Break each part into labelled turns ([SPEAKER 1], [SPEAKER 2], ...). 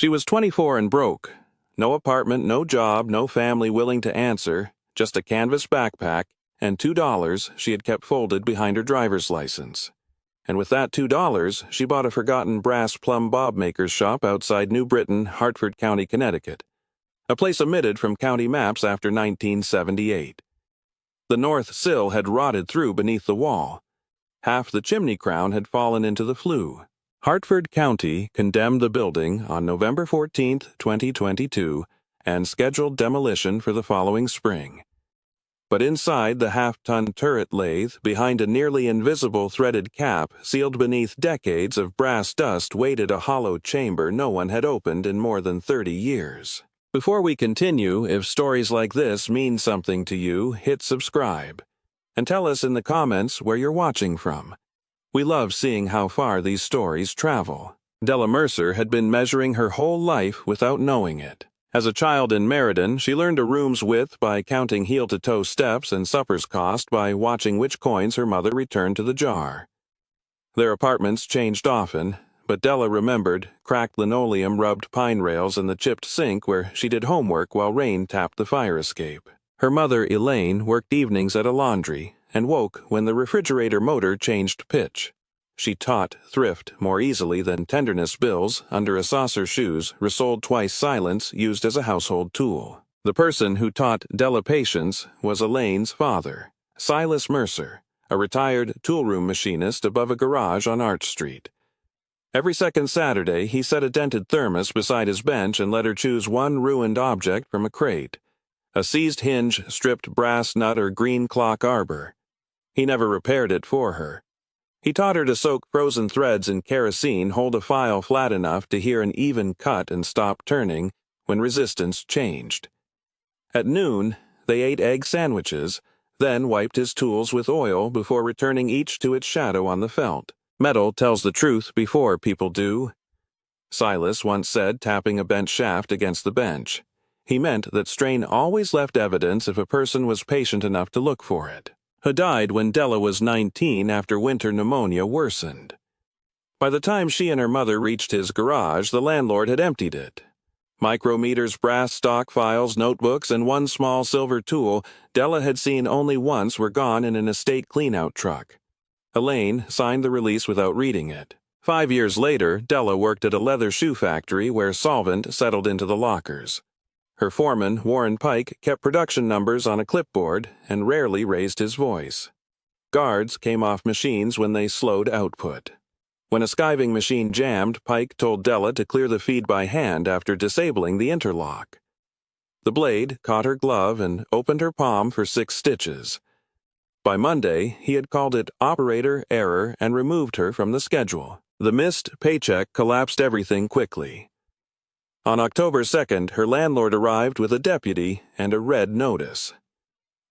[SPEAKER 1] She was 24 and broke. No apartment, no job, no family willing to answer, just a canvas backpack, and $2 she had kept folded behind her driver's license. And with that $2, she bought a forgotten brass plumb bob maker's shop outside New Britain, Hartford County, Connecticut, a place omitted from county maps after 1978. The north sill had rotted through beneath the wall. Half the chimney crown had fallen into the flue. Hartford County condemned the building on November 14, 2022, and scheduled demolition for the following spring. But inside the half-ton turret lathe, behind a nearly invisible threaded cap sealed beneath decades of brass dust, waited a hollow chamber no one had opened in more than 30 years. Before we continue, if stories like this mean something to you, hit subscribe. And tell us in the comments where you're watching from. We love seeing how far these stories travel. Della Mercer had been measuring her whole life without knowing it. As a child in Meriden, she learned a room's width by counting heel-to-toe steps and supper's cost by watching which coins her mother returned to the jar. Their apartments changed often, but Della remembered cracked linoleum, rubbed pine rails, and the chipped sink where she did homework while rain tapped the fire escape. Her mother, Elaine, worked evenings at a laundry and woke when the refrigerator motor changed pitch. She taught thrift more easily than tenderness bills under a saucer shoes, resold twice silence used as a household tool. The person who taught Della patience was Elaine's father, Silas Mercer, a retired toolroom machinist above a garage on Arch Street. Every second Saturday, he set a dented thermos beside his bench and let her choose one ruined object from a crate, a seized hinge, stripped brass nut, or green clock arbor. He never repaired it for her. He taught her to soak frozen threads in kerosene, hold a file flat enough to hear an even cut and stop turning when resistance changed. At noon, they ate egg sandwiches, then wiped his tools with oil before returning each to its shadow on the felt. Metal tells the truth before people do, Silas once said, tapping a bent shaft against the bench. He meant that strain always left evidence if a person was patient enough to look for it. He died when Della was 19 after winter pneumonia worsened. By the time she and her mother reached his garage, the landlord had emptied it. Micrometers, brass stock files, notebooks, and one small silver tool Della had seen only once were gone in an estate clean-out truck. Elaine signed the release without reading it. 5 years later, Della worked at a leather shoe factory where solvent settled into the lockers. Her foreman, Warren Pike, kept production numbers on a clipboard and rarely raised his voice. Guards came off machines when they slowed output. When a skiving machine jammed, Pike told Della to clear the feed by hand after disabling the interlock. The blade caught her glove and opened her palm for 6 stitches. By Monday, he had called it operator error and removed her from the schedule. The missed paycheck collapsed everything quickly. On October 2nd, her landlord arrived with a deputy and a red notice.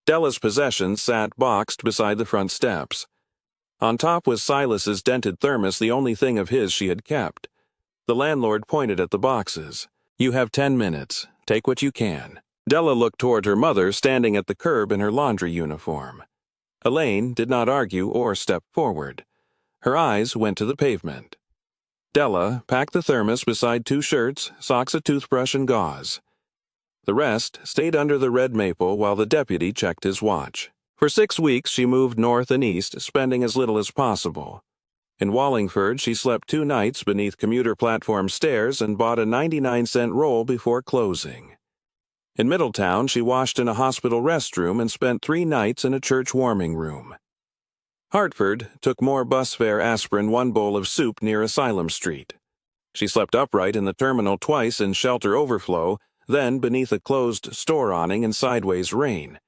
[SPEAKER 1] Della's possessions sat boxed beside the front steps. On top was Silas's dented thermos, the only thing of his she had kept. The landlord pointed at the boxes. "You have 10 minutes. Take what you can." Della looked toward her mother standing at the curb in her laundry uniform. Elaine did not argue or step forward. Her eyes went to the pavement. Della packed the thermos beside 2 shirts, socks, a toothbrush, and gauze. The rest stayed under the red maple while the deputy checked his watch. For 6 weeks she moved north and east, spending as little as possible. In Wallingford, she slept 2 nights beneath commuter platform stairs and bought a 99-cent roll before closing. In Middletown, she washed in a hospital restroom and spent 3 nights in a church warming room. Hartford took more bus fare aspirin, 1 bowl of soup near Asylum Street. She slept upright in the terminal twice in shelter overflow, then beneath a closed store awning in sideways rain.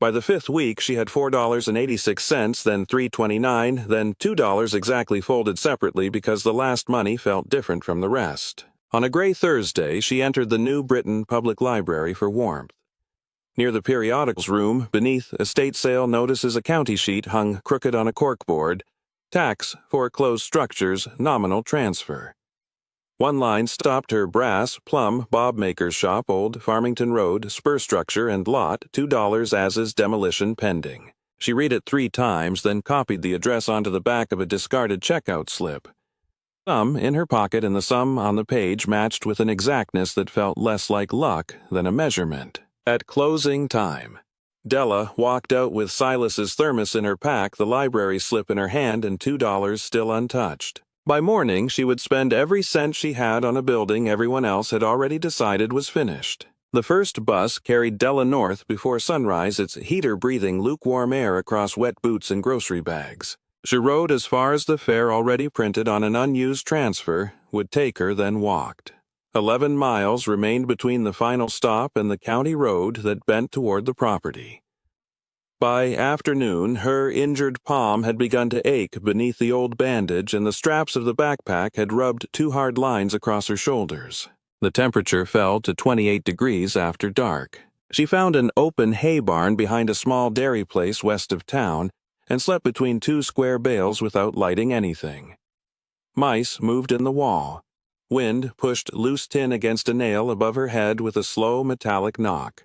[SPEAKER 1] By the 5th week, she had $4.86, then $3.29, then $2 exactly folded separately because the last money felt different from the rest. On a gray Thursday, she entered the New Britain Public Library for warmth. Near the periodicals room, beneath estate sale notices, a county sheet hung crooked on a corkboard. Tax for closed structures, nominal transfer. One line stopped her brass Plumb bob maker's shop, Old Farmington Road, spur structure and lot, $2 as is demolition pending. She read it 3 times, then copied the address onto the back of a discarded checkout slip. Sum in her pocket and the sum on the page matched with an exactness that felt less like luck than a measurement. At closing time, Della walked out with Silas's thermos in her pack, the library slip in her hand, and $2 still untouched. By morning, she would spend every cent she had on a building everyone else had already decided was finished. The first bus carried Della north before sunrise, its heater breathing lukewarm air across wet boots and grocery bags. She rode as far as the fare already printed on an unused transfer would take her, then walked. 11 miles remained between the final stop and the county road that bent toward the property. By afternoon, her injured palm had begun to ache beneath the old bandage, and the straps of the backpack had rubbed 2 hard lines across her shoulders. The temperature fell to 28 degrees after dark. She found an open hay barn behind a small dairy place west of town and slept between 2 square bales without lighting anything. Mice moved in the wall. Wind pushed loose tin against a nail above her head with a slow metallic knock.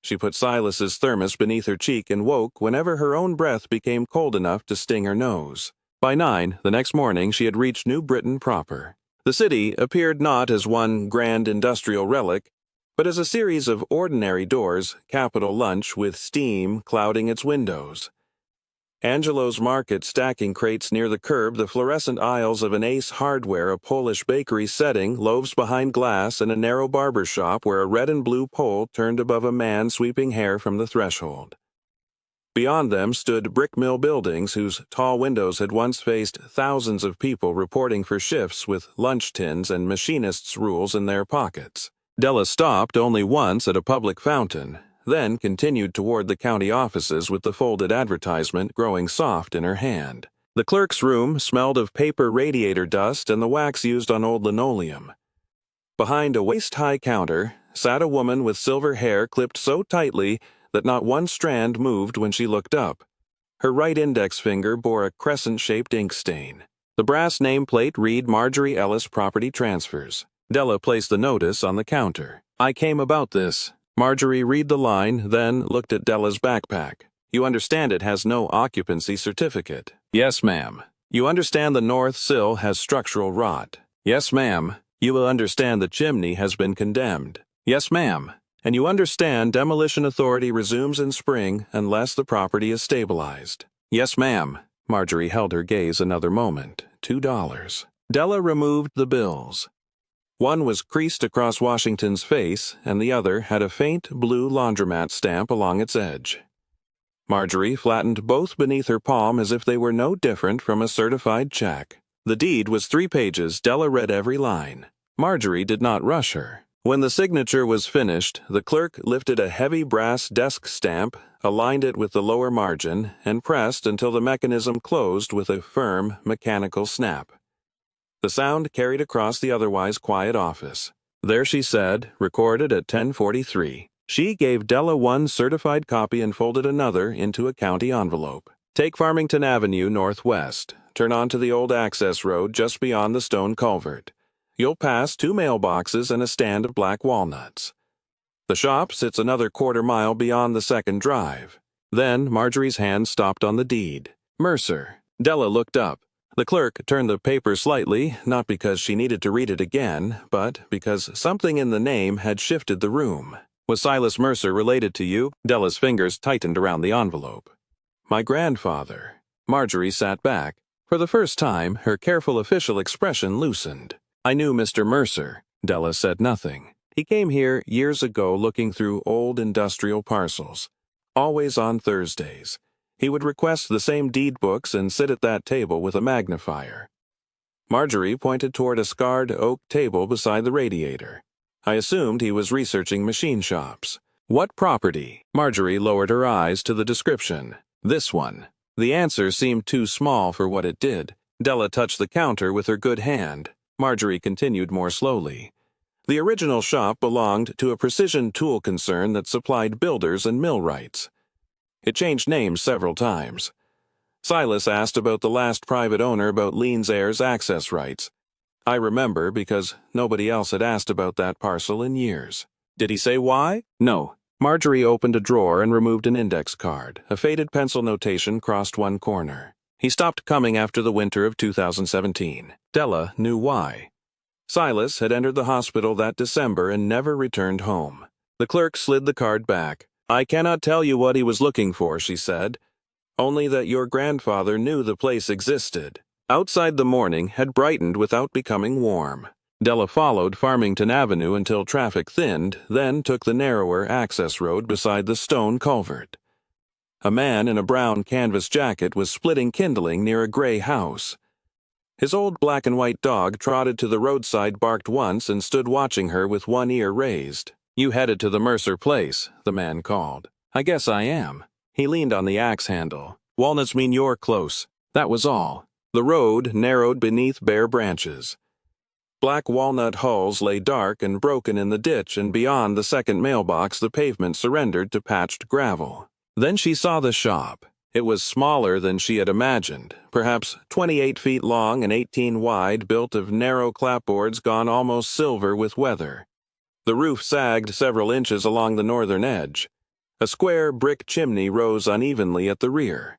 [SPEAKER 1] She put Silas's thermos beneath her cheek and woke whenever her own breath became cold enough to sting her nose. By 9 the next morning she had reached New Britain proper. The city appeared not as one grand industrial relic, but as a series of ordinary doors, Capitol Lunch with steam clouding its windows. Angelo's Market stacking crates near the curb, the fluorescent aisles of an Ace Hardware, a Polish bakery setting, loaves behind glass, and a narrow barber shop where a red and blue pole turned above a man sweeping hair from the threshold. Beyond them stood brick mill buildings whose tall windows had once faced thousands of people reporting for shifts with lunch tins and machinists' rules in their pockets. Della stopped only once at a public fountain, then continued toward the county offices with the folded advertisement growing soft in her hand. The clerk's room smelled of paper radiator dust and the wax used on old linoleum. Behind a waist-high counter sat a woman with silver hair clipped so tightly that not one strand moved when she looked up. Her right index finger bore a crescent-shaped ink stain. The brass nameplate read Marjorie Ellis Property Transfers. Della placed the notice on the counter. "I came about this." Marjorie read the line, then looked at Della's backpack. "You understand it has no occupancy certificate?" "Yes, ma'am." "You understand the north sill has structural rot?" "Yes, ma'am." "You will understand the chimney has been condemned?" "Yes, ma'am." "And you understand demolition authority resumes in spring unless the property is stabilized?" "Yes, ma'am." Marjorie held her gaze another moment. $2. Della removed the bills. One was creased across Washington's face, and the other had a faint blue laundromat stamp along its edge. Marjorie flattened both beneath her palm as if they were no different from a certified check. The deed was 3 pages. Della read every line. Marjorie did not rush her. When the signature was finished, the clerk lifted a heavy brass desk stamp, aligned it with the lower margin, and pressed until the mechanism closed with a firm, mechanical snap. The sound carried across the otherwise quiet office. There she said, recorded at 10:43. She gave Della one certified copy and folded another into a county envelope. "Take Farmington Avenue northwest. Turn onto the old access road just beyond the stone culvert. You'll pass 2 mailboxes and a stand of black walnuts. The shop sits another quarter-mile beyond the second drive." Then Marjorie's hand stopped on the deed. "Mercer." Della looked up. The clerk turned the paper slightly, not because she needed to read it again, but because something in the name had shifted the room. "Was Silas Mercer related to you?" Della's fingers tightened around the envelope. "My grandfather." Marjorie sat back. For the first time, her careful official expression loosened. "I knew Mr. Mercer." Della said nothing. "He came here years ago looking through old industrial parcels. Always on Thursdays. He would request the same deed books and sit at that table with a magnifier." Marjorie pointed toward a scarred oak table beside the radiator. "I assumed he was researching machine shops." "What property?" Marjorie lowered her eyes to the description. "This one." The answer seemed too small for what it did. Della touched the counter with her good hand. Marjorie continued more slowly. "The original shop belonged to a precision tool concern that supplied builders and millwrights. It changed names several times. Silas asked about the last private owner about liens heirs' access rights. I remember because nobody else had asked about that parcel in years." "Did he say why?" "No." Marjorie opened a drawer and removed an index card. A faded pencil notation crossed one corner. He stopped coming after the winter of 2017. Della knew why. Silas had entered the hospital that December and never returned home. The clerk slid the card back. "I cannot tell you what he was looking for," she said. "Only that your grandfather knew the place existed." Outside the morning had brightened without becoming warm. Della followed Farmington Avenue until traffic thinned, then took the narrower access road beside the stone culvert. A man in a brown canvas jacket was splitting kindling near a gray house. His old black-and-white dog trotted to the roadside, barked once, and stood watching her with one ear raised. "You headed to the Mercer place," the man called. "I guess I am." He leaned on the axe handle. "Walnuts mean you're close." That was all. The road narrowed beneath bare branches. Black walnut hulls lay dark and broken in the ditch, and beyond the second mailbox the pavement surrendered to patched gravel. Then she saw the shop. It was smaller than she had imagined, perhaps 28 feet long and 18 wide, built of narrow clapboards gone almost silver with weather. The roof sagged several inches along the northern edge. A square brick chimney rose unevenly at the rear.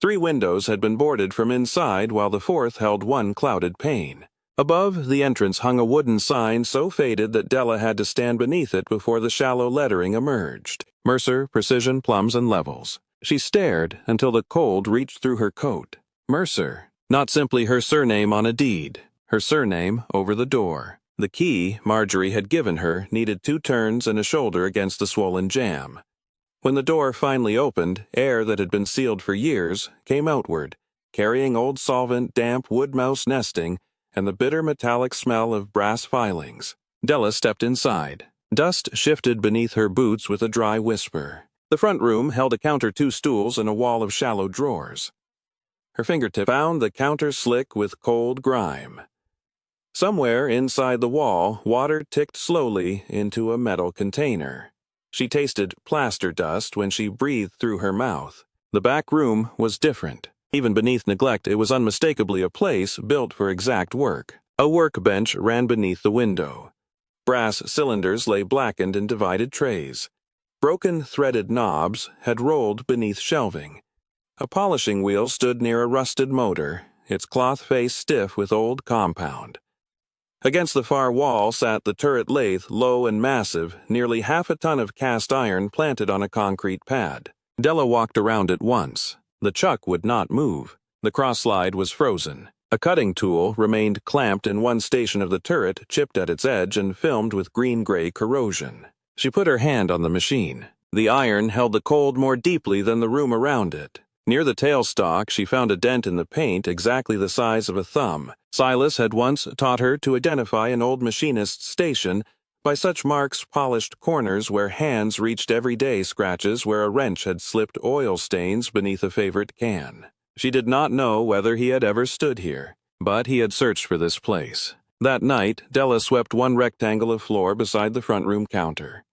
[SPEAKER 1] 3 windows had been boarded from inside, while the fourth held one clouded pane. Above the entrance hung a wooden sign so faded that Della had to stand beneath it before the shallow lettering emerged. Mercer, Precision Plumbs and Levels. She stared until the cold reached through her coat. Mercer, not simply her surname on a deed, her surname over the door. The key Marjorie had given her needed 2 turns and a shoulder against the swollen jamb. When the door finally opened, air that had been sealed for years came outward, carrying old solvent, damp wood mouse nesting, and the bitter metallic smell of brass filings. Della stepped inside. Dust shifted beneath her boots with a dry whisper. The front room held a counter, 2 stools, and a wall of shallow drawers. Her fingertip found the counter slick with cold grime. Somewhere inside the wall, water ticked slowly into a metal container. She tasted plaster dust when she breathed through her mouth. The back room was different. Even beneath neglect, it was unmistakably a place built for exact work. A workbench ran beneath the window. Brass cylinders lay blackened in divided trays. Broken threaded knobs had rolled beneath shelving. A polishing wheel stood near a rusted motor, its cloth face stiff with old compound. Against the far wall sat the turret lathe, low and massive, nearly half a ton of cast iron planted on a concrete pad. Della walked around it once. The chuck would not move. The cross-slide was frozen. A cutting tool remained clamped in one station of the turret, chipped at its edge and filmed with green-gray corrosion. She put her hand on the machine. The iron held the cold more deeply than the room around it. Near the tailstock, she found a dent in the paint exactly the size of a thumb. Silas had once taught her to identify an old machinist's station by such marks, polished corners where hands reached everyday scratches where a wrench had slipped oil stains beneath a favorite can. She did not know whether he had ever stood here, but he had searched for this place. That night, Della swept one rectangle of floor beside the front room counter.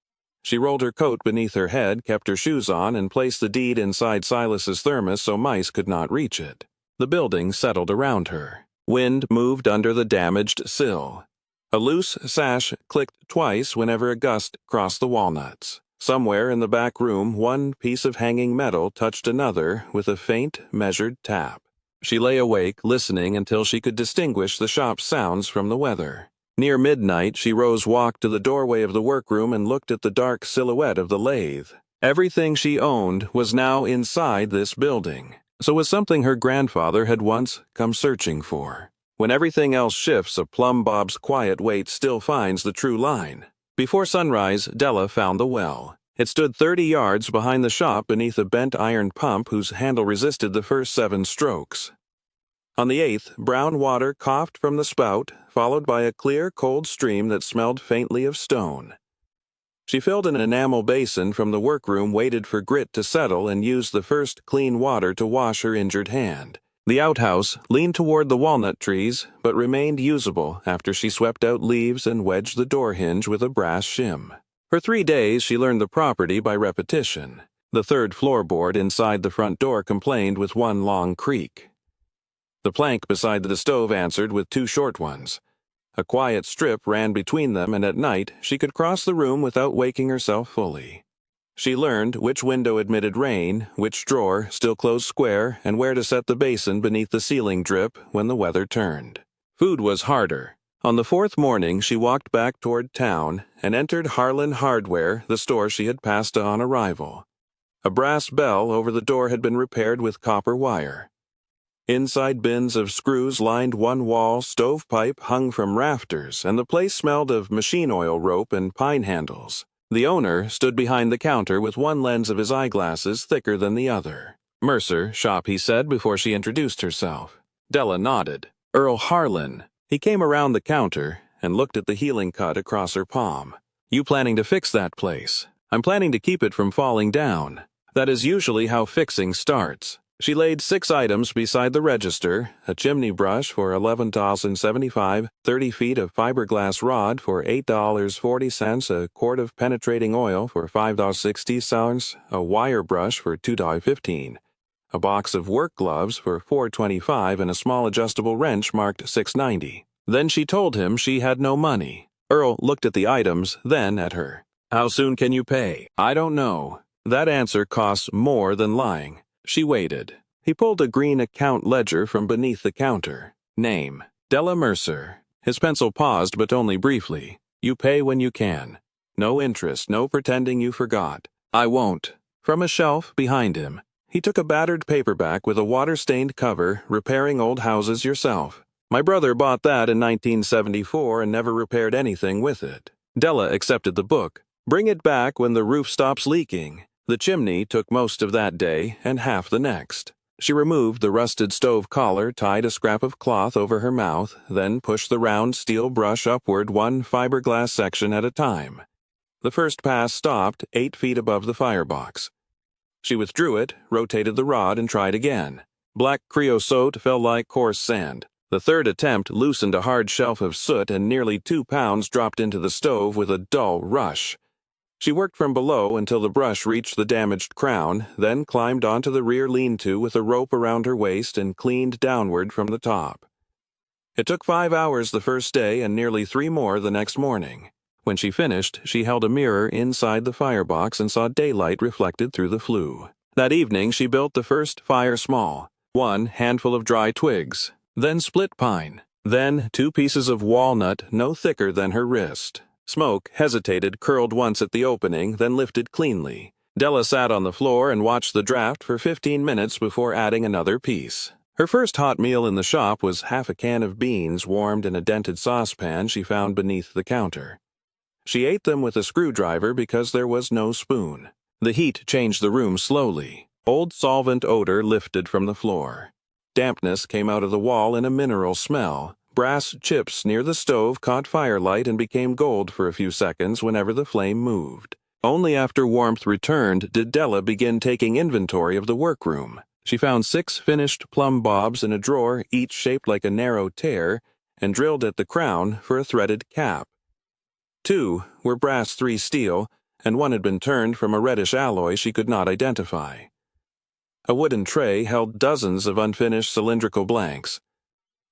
[SPEAKER 1] She rolled her coat beneath her head, kept her shoes on, and placed the deed inside Silas's thermos so mice could not reach it. The building settled around her. Wind moved under the damaged sill. A loose sash clicked twice whenever a gust crossed the walnuts. Somewhere in the back room, one piece of hanging metal touched another with a faint, measured tap. She lay awake, listening until she could distinguish the shop's sounds from the weather. Near midnight, she rose, walked to the doorway of the workroom, and looked at the dark silhouette of the lathe. Everything she owned was now inside this building. So was something her grandfather had once come searching for. When everything else shifts, a Plumb bob's quiet weight still finds the true line. Before sunrise, Della found the well. It stood 30 yards behind the shop beneath a bent iron pump whose handle resisted the first 7 strokes. On the 8th, brown water coughed from the spout, followed by a clear, cold stream that smelled faintly of stone. She filled an enamel basin from the workroom, waited for grit to settle, and used the first clean water to wash her injured hand. The outhouse leaned toward the walnut trees, but remained usable after she swept out leaves and wedged the door hinge with a brass shim. For 3 days she learned the property by repetition. The 3rd floorboard inside the front door complained with one long creak. The plank beside the stove answered with 2 short ones. A quiet strip ran between them, and at night she could cross the room without waking herself fully. She learned which window admitted rain, which drawer still closed square, and where to set the basin beneath the ceiling drip when the weather turned. Food was harder. On the fourth morning, she walked back toward town and entered Harlan Hardware, the store she had passed on arrival. A brass bell over the door had been repaired with copper wire. Inside bins of screws lined one wall, stovepipe hung from rafters, and the place smelled of machine oil rope and pine handles. The owner stood behind the counter with one lens of his eyeglasses thicker than the other. Mercer shop, he said before she introduced herself. Della nodded. Earl Harlan. He came around the counter and looked at the healing cut across her palm. You planning to fix that place? I'm planning to keep it from falling down. That is usually how fixing starts. She laid 6 items beside the register: a chimney brush for $11.75, 30 feet of fiberglass rod for $8.40, a quart of penetrating oil for $5.60, a wire brush for $2.15, a box of work gloves for $4.25, and a small adjustable wrench marked $6.90. Then she told him she had no money. Earl looked at the items, then at her. How soon can you pay? I don't know. That answer costs more than lying. She waited. He pulled a green account ledger from beneath the counter. Name: Della Mercer. His pencil paused, but only briefly. You pay when you can. No interest, no pretending you forgot. I won't. From a shelf behind him, he took a battered paperback with a water-stained cover, Repairing Old Houses Yourself. My brother bought that in 1974 and never repaired anything with it. Della accepted the book. Bring it back when the roof stops leaking. The chimney took most of that day and half the next. She removed the rusted stove collar, tied a scrap of cloth over her mouth, then pushed the round steel brush upward one fiberglass section at a time. The first pass stopped 8 feet above the firebox. She withdrew it, rotated the rod, and tried again. Black creosote fell like coarse sand. The third attempt loosened a hard shelf of soot, and nearly 2 pounds dropped into the stove with a dull rush. She worked from below until the brush reached the damaged crown, then climbed onto the rear lean-to with a rope around her waist and cleaned downward from the top. It took 5 hours the first day and nearly 3 more the next morning. When she finished, she held a mirror inside the firebox and saw daylight reflected through the flue. That evening, she built the first fire small, 1 handful of dry twigs, then split pine, then 2 pieces of walnut no thicker than her wrist. Smoke hesitated, curled once at the opening, then lifted cleanly. Della sat on the floor and watched the draft for 15 minutes before adding another piece. Her first hot meal in the shop was half a can of beans warmed in a dented saucepan she found beneath the counter. She ate them with a screwdriver because there was no spoon. The heat changed the room slowly. Old solvent odor lifted from the floor. Dampness came out of the wall in a mineral smell. Brass chips near the stove caught firelight and became gold for a few seconds whenever the flame moved. Only after warmth returned did Della begin taking inventory of the workroom. She found 6 finished plumb bobs in a drawer, each shaped like a narrow tear, and drilled at the crown for a threaded cap. 2 were brass 3 steel, and 1 had been turned from a reddish alloy she could not identify. A wooden tray held dozens of unfinished cylindrical blanks.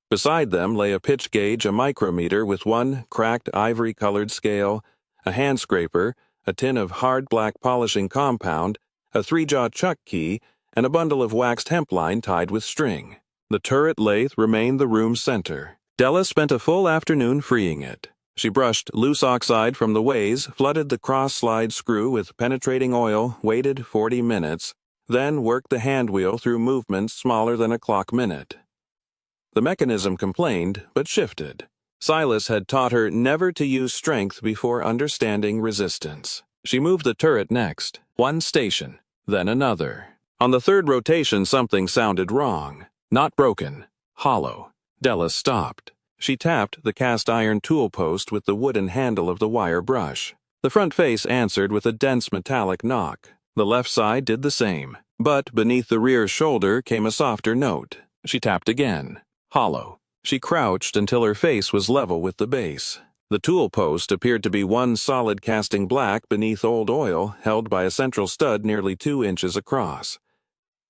[SPEAKER 1] Beside them lay a pitch gauge, a micrometer with 1 cracked ivory-colored scale, a hand scraper, a tin of hard black polishing compound, a 3-jaw chuck key, and a bundle of waxed hemp line tied with string. The turret lathe remained the room's center. Della spent a full afternoon freeing it. She brushed loose oxide from the ways, flooded the cross-slide screw with penetrating oil, waited 40 minutes, then worked the hand wheel through movements smaller than a clock minute. The mechanism complained, but shifted. Silas had taught her never to use strength before understanding resistance. She moved the turret next, 1 station, then another. On the 3rd rotation, something sounded wrong. Not broken, hollow. Della stopped. She tapped the cast-iron tool post with the wooden handle of the wire brush. The front face answered with a dense metallic knock. The left side did the same, but beneath the rear shoulder came a softer note. She tapped again. Hollow. She crouched until her face was level with the base. The tool post appeared to be 1 solid casting black beneath old oil held by a central stud nearly 2 inches across.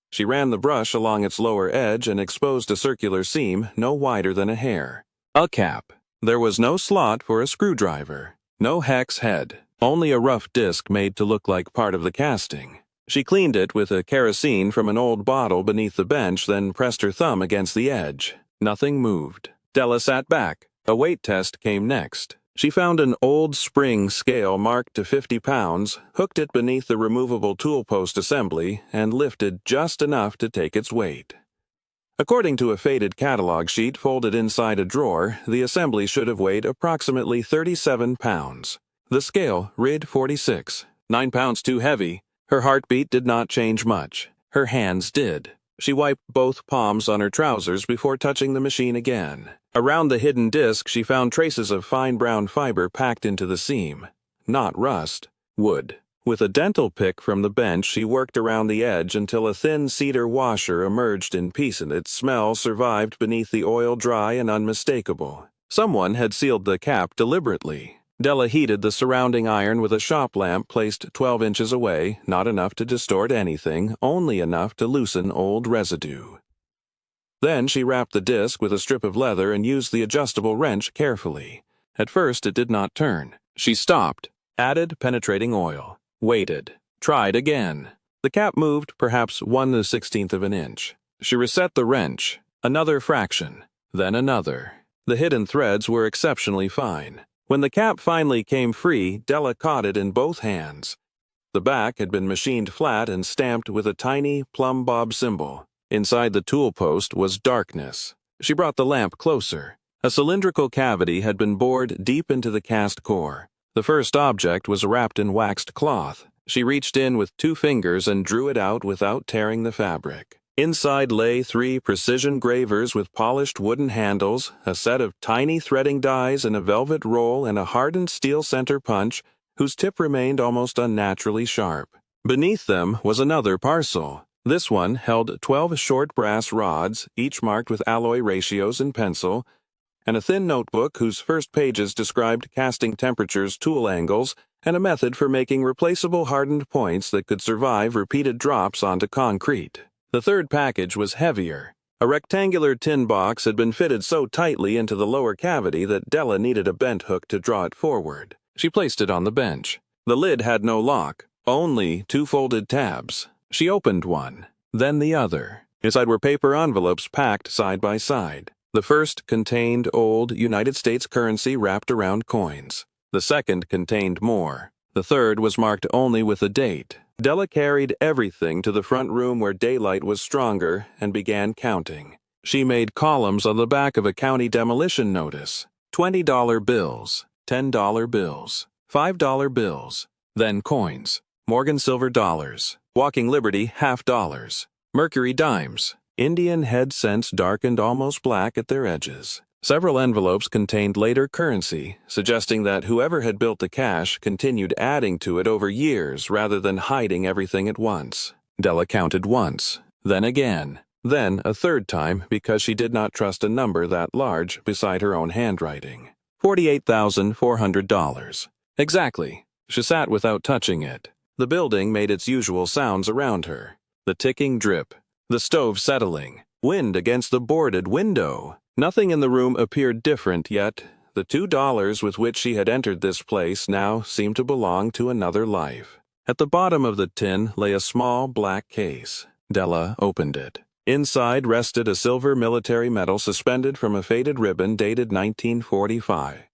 [SPEAKER 1] She ran the brush along its lower edge and exposed a circular seam no wider than a hair. A cap. There was no slot for a screwdriver. No hex head. only a rough disc made to look like part of the casting. She cleaned it with a kerosene from an old bottle beneath the bench, then pressed her thumb against the edge. Nothing moved. Della sat back. A weight test came next. She found an old spring scale marked to 50 pounds, hooked it beneath the removable tool post assembly, and lifted just enough to take its weight. According to a faded catalog sheet folded inside a drawer, the assembly should have weighed approximately 37 pounds. The scale read 46, 9 pounds too heavy. Her heartbeat did not change much. Her hands did. She wiped both palms on her trousers before touching the machine again. Around the hidden disc, she found traces of fine brown fiber packed into the seam. Not rust. Wood. With a dental pick from the bench, she worked around the edge until a thin cedar washer emerged in peace, and its smell survived beneath the oil, dry and unmistakable. Someone had sealed the cap deliberately. Della heated the surrounding iron with a shop lamp placed 12 inches away, not enough to distort anything, only enough to loosen old residue. Then she wrapped the disc with a strip of leather and used the adjustable wrench carefully. At first it did not turn. She stopped, added penetrating oil, waited, tried again. The cap moved perhaps 1/16 of an inch. She reset the wrench, another fraction, then another. The hidden threads were exceptionally fine. When the cap finally came free, Della caught it in both hands. The back had been machined flat and stamped with a tiny Plumb bob symbol. Inside the tool post was darkness. She brought the lamp closer. A cylindrical cavity had been bored deep into the cast core. The first object was wrapped in waxed cloth. She reached in with 2 fingers and drew it out without tearing the fabric. Inside lay 3 precision gravers with polished wooden handles, a set of tiny threading dies in a velvet roll, and a hardened steel center punch whose tip remained almost unnaturally sharp. Beneath them was another parcel. This one held 12 short brass rods, each marked with alloy ratios in pencil, and a thin notebook whose first pages described casting temperatures, tool angles, and a method for making replaceable hardened points that could survive repeated drops onto concrete. The third package was heavier. A rectangular tin box had been fitted so tightly into the lower cavity that Della needed a bent hook to draw it forward. She placed it on the bench. The lid had no lock, only 2 folded tabs. She opened one, then the other. Inside were paper envelopes packed side by side. The first contained old United States currency wrapped around coins. The second contained more. The third was marked only with a date. Della carried everything to the front room where daylight was stronger and began counting. She made columns on the back of a county demolition notice. $20 bills, $10 bills, $5 bills, then coins, Morgan silver dollars, Walking Liberty half-dollars, Mercury dimes, Indian head cents darkened almost black at their edges. Several envelopes contained later currency, suggesting that whoever had built the cache continued adding to it over years rather than hiding everything at once. Della counted once, then again, then a third time because she did not trust a number that large beside her own handwriting. $48,400. Exactly. She sat without touching it. The building made its usual sounds around her. The ticking drip, the stove settling, wind against the boarded window. Nothing in the room appeared different, yet the $2 with which she had entered this place now seemed to belong to another life. At the bottom of the tin lay a small black case. Della opened it. Inside rested a silver military medal suspended from a faded ribbon dated 1945.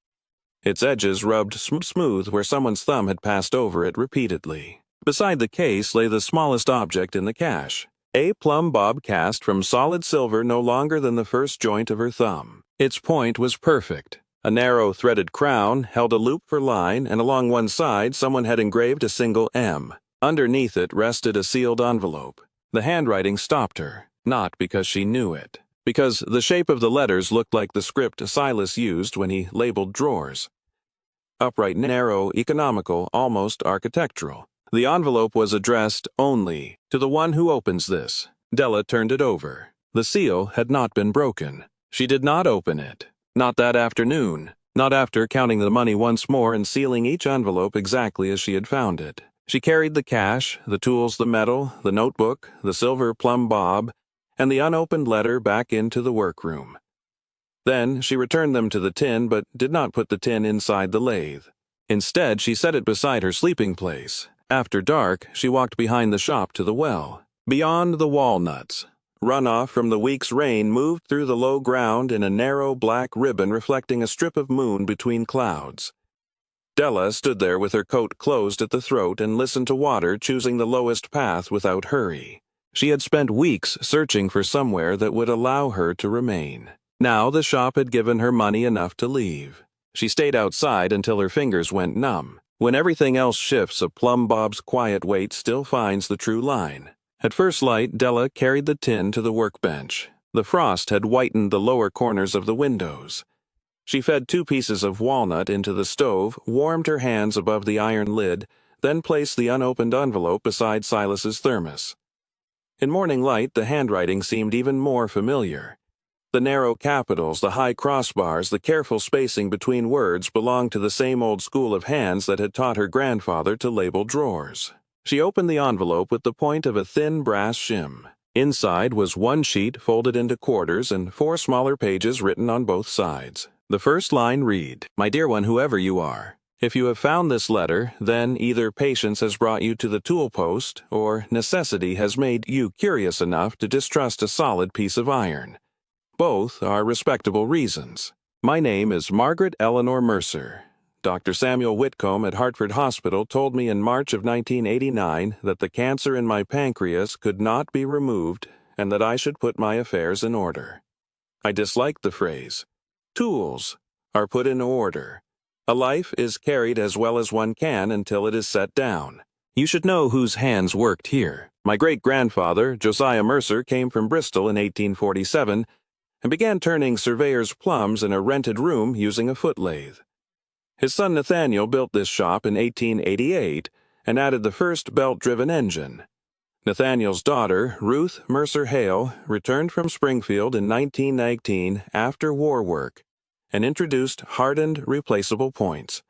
[SPEAKER 1] Its edges rubbed smooth where someone's thumb had passed over it repeatedly. Beside the case lay the smallest object in the cache. A Plumb bob cast from solid silver no longer than the first joint of her thumb. Its point was perfect. A narrow threaded crown held a loop for line, and along one side someone had engraved a single M. Underneath it rested a sealed envelope. The handwriting stopped her, not because she knew it, because the shape of the letters looked like the script Silas used when he labeled drawers. Upright, narrow, economical, almost architectural. The envelope was addressed only to the one who opens this. Della turned it over. The seal had not been broken. She did not open it. Not that afternoon. Not after counting the money once more and sealing each envelope exactly as she had found it. She carried the cash, the tools, the metal, the notebook, the silver Plumb bob, and the unopened letter back into the workroom. Then she returned them to the tin, but did not put the tin inside the lathe. Instead, she set it beside her sleeping place. After dark, she walked behind the shop to the well. Beyond the walnuts, runoff from the week's rain moved through the low ground in a narrow black ribbon reflecting a strip of moon between clouds. Della stood there with her coat closed at the throat and listened to water, choosing the lowest path without hurry. She had spent weeks searching for somewhere that would allow her to remain. Now the shop had given her money enough to leave. She stayed outside until her fingers went numb. When everything else shifts, a Plumb Bob's quiet weight still finds the true line. At first light, Della carried the tin to the workbench. The frost had whitened the lower corners of the windows. She fed 2 pieces of walnut into the stove, warmed her hands above the iron lid, then placed the unopened envelope beside Silas's thermos. In morning light, the handwriting seemed even more familiar. The narrow capitals, the high crossbars, the careful spacing between words belonged to the same old school of hands that had taught her grandfather to label drawers. She opened the envelope with the point of a thin brass shim. Inside was 1 sheet folded into quarters and 4 smaller pages written on both sides. The first line read, "My dear one, whoever you are, if you have found this letter, then either patience has brought you to the tool post, or necessity has made you curious enough to distrust a solid piece of iron. Both are respectable reasons. My name is Margaret Eleanor Mercer. Dr. Samuel Whitcomb at Hartford Hospital told me in March of 1989 that the cancer in my pancreas could not be removed and that I should put my affairs in order." I disliked the phrase. Tools are put in order. A life is carried as well as one can until it is set down. You should know whose hands worked here. My great-grandfather, Josiah Mercer, came from Bristol in 1847 and began turning surveyors' plumbs in a rented room using a foot lathe. His son Nathaniel built this shop in 1888 and added the first belt-driven engine. Nathaniel's daughter, Ruth Mercer Hale, returned from Springfield in 1919 after war work and introduced hardened, replaceable points.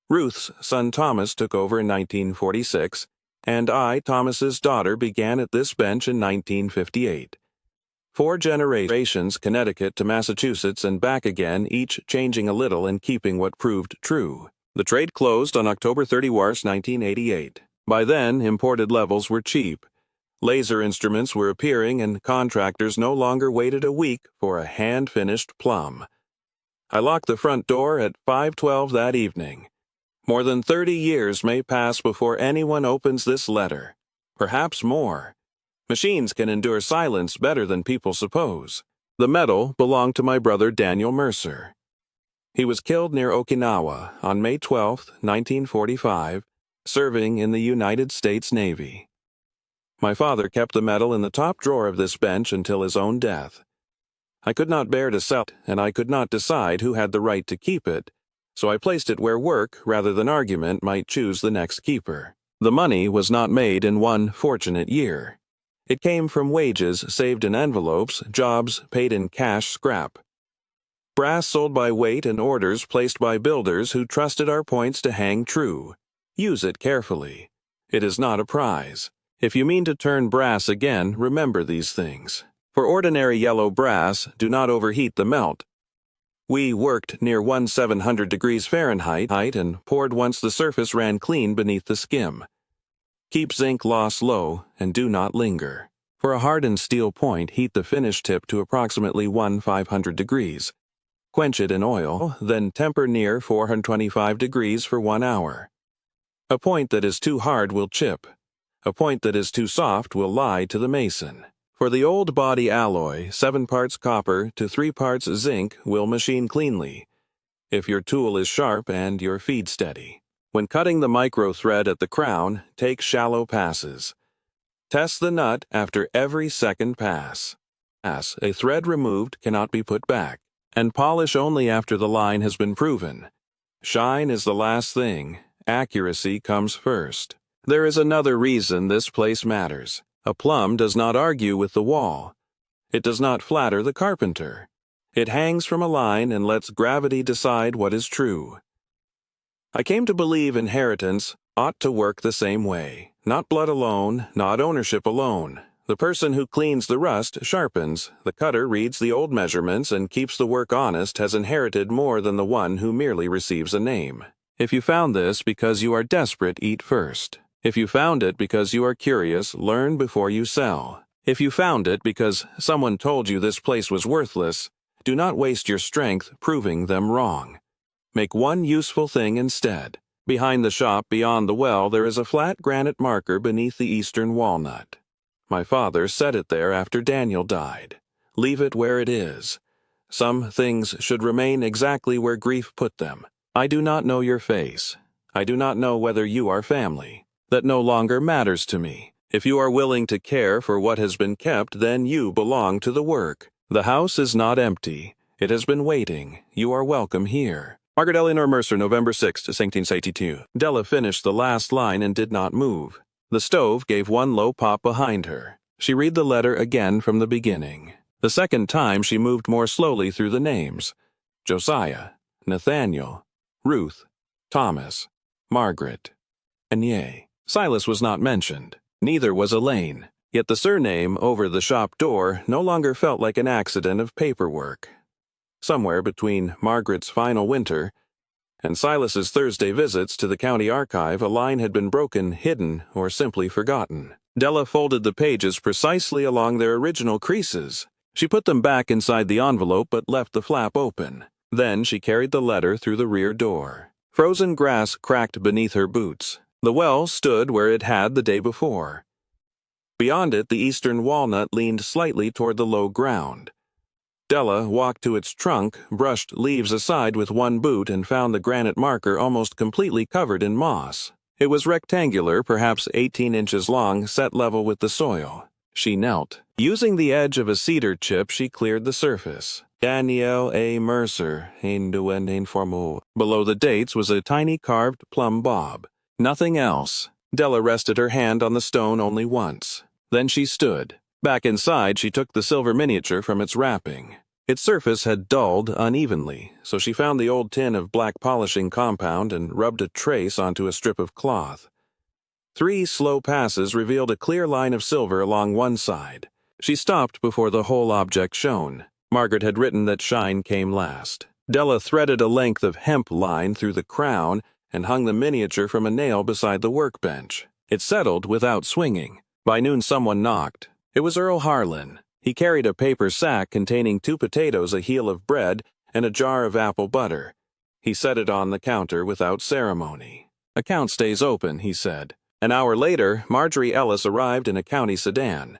[SPEAKER 1] Ruth's son Thomas took over in 1946, and I, Thomas's daughter, began at this bench in 1958. 4 generations, Connecticut to Massachusetts and back again, each changing a little and keeping what proved true. The trade closed on October 31, 1988. By then, imported levels were cheap. Laser instruments were appearing and contractors no longer waited a week for a hand-finished plumb. I locked the front door at 5:12 that evening. More than 30 years may pass before anyone opens this letter. Perhaps more. Machines can endure silence better than people suppose. The metal belonged to my brother Daniel Mercer. He was killed near Okinawa on May 12, 1945, serving in the United States Navy. My father kept the metal in the top drawer of this bench until his own death. I could not bear to sell it, and I could not decide who had the right to keep it, so I placed it where work, rather than argument, might choose the next keeper. The money was not made in one fortunate year. It came from wages saved in envelopes, jobs paid in cash scrap. Brass sold by weight and orders placed by builders who trusted our points to hang true. Use it carefully. It is not a prize. If you mean to turn brass again, remember these things. For ordinary yellow brass, do not overheat the melt. We worked near 1700 degrees Fahrenheit and poured once the surface ran clean beneath the skim. Keep zinc loss low and do not linger. For a hardened steel point, heat the finish tip to approximately 1500 degrees. Quench it in oil, then temper near 425 degrees for 1 hour. A point that is too hard will chip. A point that is too soft will lie to the mason. For the old body alloy, 7 parts copper to 3 parts zinc will machine cleanly, if your tool is sharp and your feed steady. When cutting the micro thread at the crown, take shallow passes. Test the nut after every second pass. A thread removed cannot be put back, and polish only after the line has been proven. Shine is the last thing. Accuracy comes first. There is another reason this place matters. A plumb does not argue with the wall. It does not flatter the carpenter. It hangs from a line and lets gravity decide what is true. I came to believe inheritance ought to work the same way. Not blood alone, not ownership alone. The person who cleans the rust sharpens, the cutter reads the old measurements and keeps the work honest has inherited more than the one who merely receives a name. If you found this because you are desperate, eat first. If you found it because you are curious, learn before you sell. If you found it because someone told you this place was worthless, do not waste your strength proving them wrong. Make one useful thing instead. Behind the shop beyond the well there is a flat granite marker beneath the eastern walnut. My father set it there after Daniel died. Leave it where it is. Some things should remain exactly where grief put them. I do not know your face. I do not know whether you are family. That no longer matters to me. If you are willing to care for what has been kept, then you belong to the work. The house is not empty. It has been waiting. You are welcome here. Margaret Eleanor Mercer, November 6, 1882. Della finished the last line and did not move. The stove gave one low pop behind her. She read the letter again from the beginning. The second time she moved more slowly through the names. Josiah, Nathaniel, Ruth, Thomas, Margaret, and Ye. Silas was not mentioned. Neither was Elaine. Yet the surname over the shop door no longer felt like an accident of paperwork. Somewhere between Margaret's final winter and Silas's Thursday visits to the county archive, a line had been broken, hidden, or simply forgotten. Della folded the pages precisely along their original creases. She put them back inside the envelope but left the flap open. Then she carried the letter through the rear door. Frozen grass cracked beneath her boots. The well stood where it had the day before. Beyond it, the eastern walnut leaned slightly toward the low ground. Della walked to its trunk, brushed leaves aside with one boot, and found the granite marker almost completely covered in moss. It was rectangular, perhaps 18 inches long, set level with the soil. She knelt. Using the edge of a cedar chip, she cleared the surface. Daniel A. Mercer, informal. Below the dates was a tiny carved plumb bob. Nothing else. Della rested her hand on the stone only once. Then she stood. Back inside, she took the silver miniature from its wrapping. Its surface had dulled unevenly, so she found the old tin of black polishing compound and rubbed a trace onto a strip of cloth. 3 slow passes revealed a clear line of silver along one side. She stopped before the whole object shone. Margaret had written that shine came last. Della threaded a length of hemp line through the crown and hung the miniature from a nail beside the workbench. It settled without swinging. By noon someone knocked. It was Earl Harlan. He carried a paper sack containing 2 potatoes, a heel of bread, and a jar of apple butter. He set it on the counter without ceremony. "Account stays open," he said. An hour later, Marjorie Ellis arrived in a county sedan.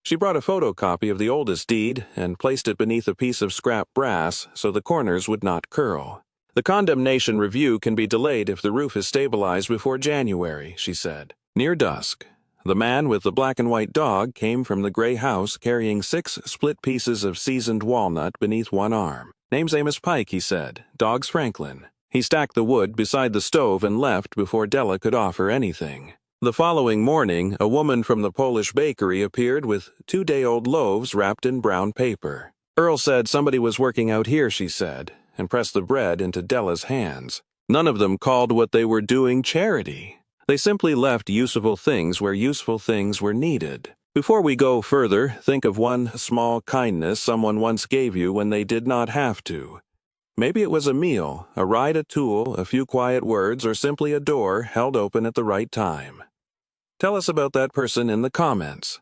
[SPEAKER 1] She brought a photocopy of the oldest deed and placed it beneath a piece of scrap brass so the corners would not curl. "The condemnation review can be delayed if the roof is stabilized before January," she said. Near dusk, the man with the black and white dog came from the gray house carrying 6 split pieces of seasoned walnut beneath one arm. "Name's Amos Pike," he said. "Dog's Franklin." He stacked the wood beside the stove and left before Della could offer anything. The following morning, a woman from the Polish bakery appeared with 2-day-old loaves wrapped in brown paper. "Earl said somebody was working out here," she said, and pressed the bread into Della's hands. None of them called what they were doing charity. They simply left useful things where useful things were needed. Before we go further, think of one small kindness someone once gave you when they did not have to. Maybe it was a meal, a ride, a tool, a few quiet words, or simply a door held open at the right time. Tell us about that person in the comments.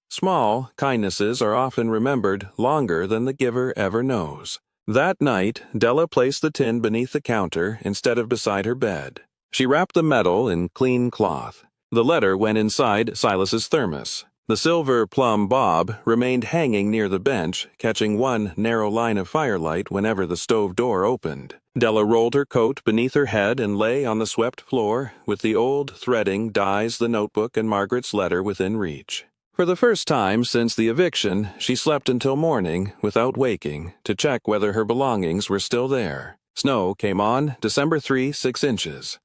[SPEAKER 1] Small kindnesses are often remembered longer than the giver ever knows. That night, Della placed the tin beneath the counter instead of beside her bed. She wrapped the metal in clean cloth. The letter went inside Silas's thermos. The silver plumb bob remained hanging near the bench, catching one narrow line of firelight whenever the stove door opened. Della rolled her coat beneath her head and lay on the swept floor, with the old threading, dyes, the notebook, and Margaret's letter within reach. For the first time since the eviction, she slept until morning, without waking, to check whether her belongings were still there. Snow came on December 3, 6 inches.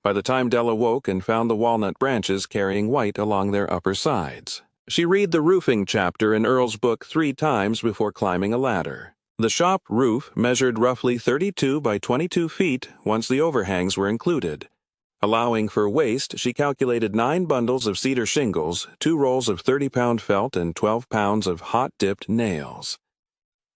[SPEAKER 1] By the time Della woke and found the walnut branches carrying white along their upper sides. She read the roofing chapter in Earl's book 3 times before climbing a ladder. The shop roof measured roughly 32 by 22 feet once the overhangs were included. Allowing for waste, she calculated 9 bundles of cedar shingles, 2 rolls of 30-pound felt, and 12 pounds of hot-dipped nails.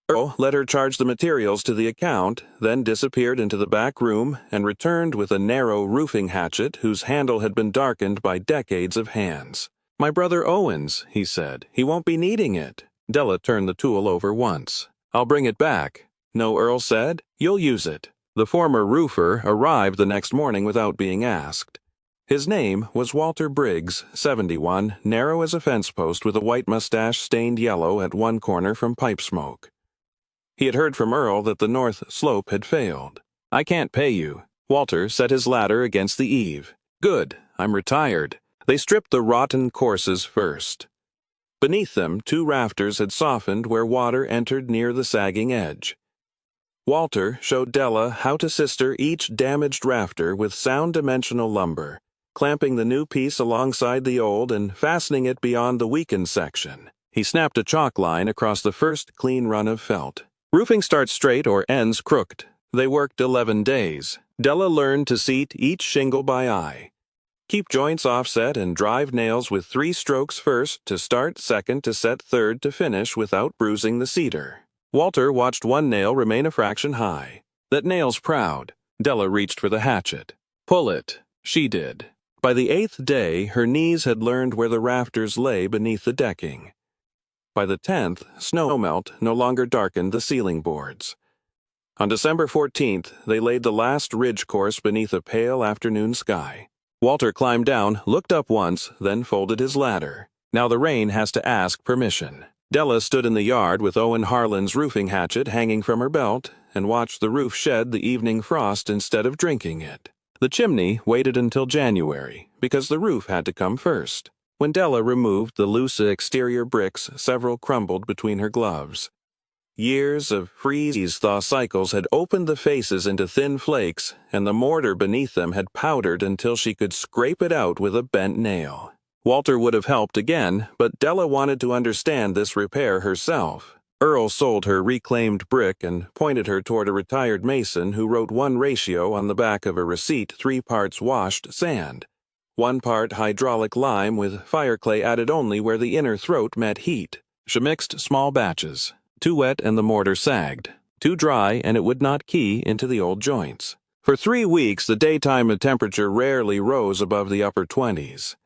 [SPEAKER 1] Earl let her charge the materials to the account, then disappeared into the back room and returned with a narrow roofing hatchet whose handle had been darkened by decades of hands. "My brother Owen's," he said. "He won't be needing it." Della turned the tool over once. "I'll bring it back." "No," Earl said. "You'll use it." The former roofer arrived the next morning without being asked. His name was Walter Briggs, 71, narrow as a fence post with a white mustache stained yellow at one corner from pipe smoke. He had heard from Earl that the north slope had failed. "I can't pay you." Walter set his ladder against the eave. "Good, I'm retired." They stripped the rotten courses first. Beneath them, 2 rafters had softened where water entered near the sagging edge. Walter showed Della how to sister each damaged rafter with sound dimensional lumber, clamping the new piece alongside the old and fastening it beyond the weakened section. He snapped a chalk line across the first clean run of felt. Roofing starts straight or ends crooked. They worked 11 days. Della learned to seat each shingle by eye. Keep joints offset and drive nails with 3 strokes first to start, second to set, third to finish without bruising the cedar. Walter watched one nail remain a fraction high. "That nail's proud." Della reached for the hatchet. "Pull it." She did. By the 8th day, her knees had learned where the rafters lay beneath the decking. By the 10th, snowmelt no longer darkened the ceiling boards. On December 14th, they laid the last ridge course beneath a pale afternoon sky. Walter climbed down, looked up once, then folded his ladder. Now the rain has to ask permission. Della stood in the yard with Owen Harlan's roofing hatchet hanging from her belt and watched the roof shed the evening frost instead of drinking it. The chimney waited until January, because the roof had to come first. When Della removed the loose exterior bricks, several crumbled between her gloves. Years of freeze-thaw cycles had opened the faces into thin flakes, and the mortar beneath them had powdered until she could scrape it out with a bent nail. Walter would have helped again, but Della wanted to understand this repair herself. Earl sold her reclaimed brick and pointed her toward a retired mason who wrote 1 ratio on the back of a receipt: 3 parts washed sand, 1 part hydraulic lime with fireclay added only where the inner throat met heat. She mixed small batches. Too wet and the mortar sagged. Too dry and it would not key into the old joints. For 3 weeks, the daytime temperature rarely rose above the upper 20s.